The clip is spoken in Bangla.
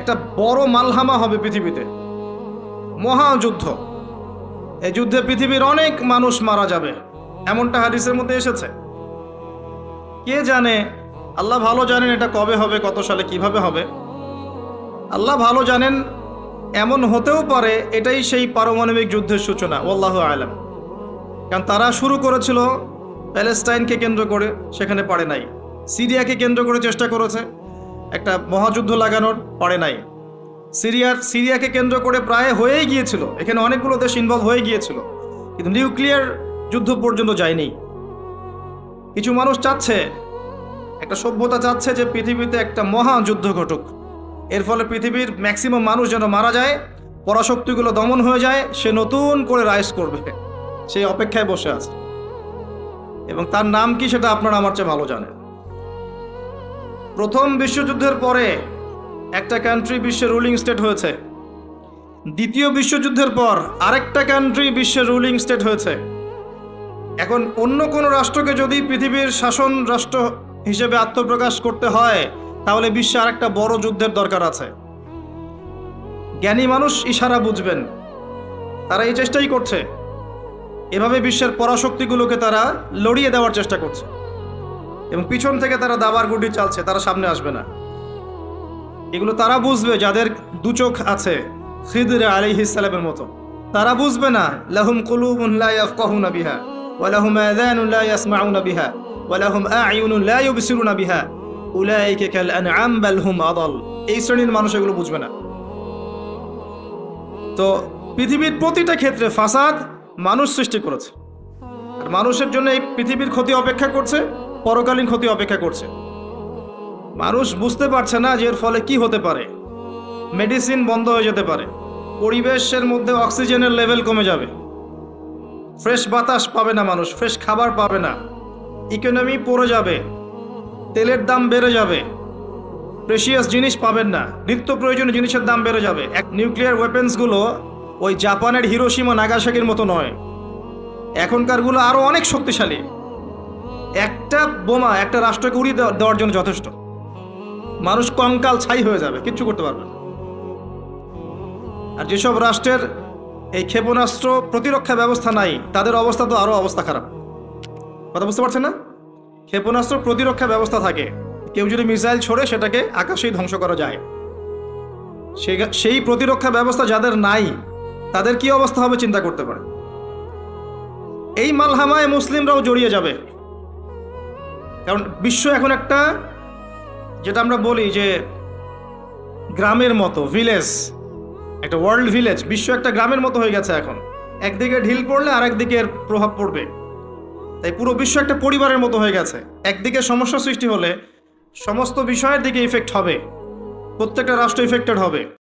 একটা বড় মালহামা হবে পৃথিবীতে, মহাযুদ্ধ। এই যুদ্ধে পৃথিবীর অনেক মানুষ মারা যাবে, এমনটা হাদিসের মধ্যে এসেছে। কে জানে, আল্লাহ ভালো জানেন এটা কবে হবে, কত সালে, কিভাবে হবে। আল্লাহ ভালো জানেন, এমন হতেও পারে এটাই সেই পারমাণবিক যুদ্ধের সূচনা, আল্লাহু আলাম। কারণ তারা শুরু করেছিল প্যালেস্টাইনকে কেন্দ্র করে, সেখানে পারে নাই। সিরিয়াকে কেন্দ্র করে চেষ্টা করেছে একটা মহাযুদ্ধ লাগানোর, পারে নাই। সিরিয়াকে কেন্দ্র করে প্রায় হয়েই গিয়েছিল, এখানে অনেকগুলো দেশ ইনভলভ হয়ে গিয়েছিল, কিন্তু নিউক্লিয়ার যুদ্ধ পর্যন্ত যায়নি। কিছু মানুষ চাচ্ছে, একটা সভ্যতা চাচ্ছে যে পৃথিবীতে একটা মহাযুদ্ধ ঘটুক, এর ফলে পৃথিবীর ম্যাক্সিমাম মানুষ যেন মারা যায়, পরাশক্তিগুলো দমন হয়ে যায়, সে নতুন করে রাইজ করবে, সেই অপেক্ষায় বসে আছে। এবং তার নাম কি সেটা আপনারা আমার চেয়ে ভালো জানেন। প্রথম বিশ্বযুদ্ধের পরে একটা কান্ট্রি বিশ্বের রুলিং স্টেট হয়েছে, দ্বিতীয় বিশ্বযুদ্ধের পর আরেকটা কান্ট্রি বিশ্বের রুলিং স্টেট হয়েছে। এখন অন্য কোনো রাষ্ট্রকে যদি পৃথিবীর শাসন রাষ্ট্র হিসেবে আত্মপ্রকাশ করতে হয়, তাহলে বিশ্বে আরেকটা বড় যুদ্ধের দরকার আছে। জ্ঞানী মানুষ ইশারা বুঝবেন, তারা এই চেষ্টাই করছে। এভাবে বিশ্বের পরাশক্তিগুলোকে তারা লড়িয়ে দেওয়ার চেষ্টা করছে, এবং পিছন থেকে তারা দাবার গুটি চালছে, তারা সামনে আসবে না। এগুলো তারা বুঝবে যাদের দু চোখ আছে, খিদর আলাইহিস সালামের মতো। তারা বুঝবে না, লাহুম কুলুবুন লা ইয়াফকাহুনা বিহা ওয়া লাহুম আযানুন লা ইয়াসমাউনা বিহা ওয়া লাহুম আ'য়ুনুন লা ইউবসিরুনা বিহা উলাইকা কাল আনআম বাল হুম আদাল। এই শ্রেণীর মানুষ এগুলো বুঝবে না। তো পৃথিবীর প্রতিটা ক্ষেত্রে ফাসাদ মানুষ সৃষ্টি করেছে, আর মানুষের জন্য এই পৃথিবীর ক্ষতি অপেক্ষা করছে, পরকালীন ক্ষতি অপেক্ষা করছে। মানুষ বুঝতে পারছে না যে এর ফলে কি হতে পারে। মেডিসিন বন্ধ হয়ে যেতে পারে, পরিবেশের মধ্যে অক্সিজেনের লেভেল কমে যাবে, ফ্রেশ বাতাস পাবে না মানুষ, ফ্রেশ খাবার পাবে না, ইকোনমি পড়ে যাবে, তেলের দাম বেড়ে যাবে, প্রেশিয়াস জিনিস পাবেন না, নিত্য প্রয়োজনীয় জিনিসের দাম বেড়ে যাবে। নিউক্লিয়ার ওয়েপেন্সগুলো ওই জাপানের হিরোশিমা নাগাসাকির মতো নয়, এখনকারগুলো আরও অনেক শক্তিশালী। একটা বোমা একটা রাষ্ট্রকে উড়িয়ে দেওয়ার জন্য যথেষ্ট। মানুষ কঙ্কাল ছাই হয়ে যাবে, কিচ্ছু করতে পারবে না। আর যেসব রাষ্ট্রের এই ক্ষেপণাস্ত্র প্রতিরক্ষা ব্যবস্থা নাই, তাদের অবস্থা তো আরও অবস্থা খারাপ। কথা বুঝতে পারছেন না? ক্ষেপণাস্ত্র প্রতিরক্ষা ব্যবস্থা থাকে, কেউ যদি মিসাইল ছোড়ে সেটাকে আকাশেই ধ্বংস করা যায়। সেই প্রতিরক্ষা ব্যবস্থা যাদের নাই, তাদের কি অবস্থা হবে চিন্তা করতে পারে। এই মালহামায় মুসলিমরাও জড়িয়ে যাবে, কারণ বিশ্ব এখন একটা, যেটা আমরা বলি যে গ্রামের মতো, ভিলেজ, একটা ওয়ার্ল্ড ভিলেজ, বিশ্ব একটা গ্রামের মতো হয়ে গেছে এখন। একদিকে ঢিল পড়লে আরেকদিকে এর প্রভাব পড়বে, তাই পুরো বিশ্ব একটা পরিবারের মতো হয়ে গেছে। একদিকে সমস্যা সৃষ্টি হলে সমস্ত বিষয়ের দিকে ইফেক্ট হবে, প্রত্যেকটা রাষ্ট্র ইফেক্টেড হবে।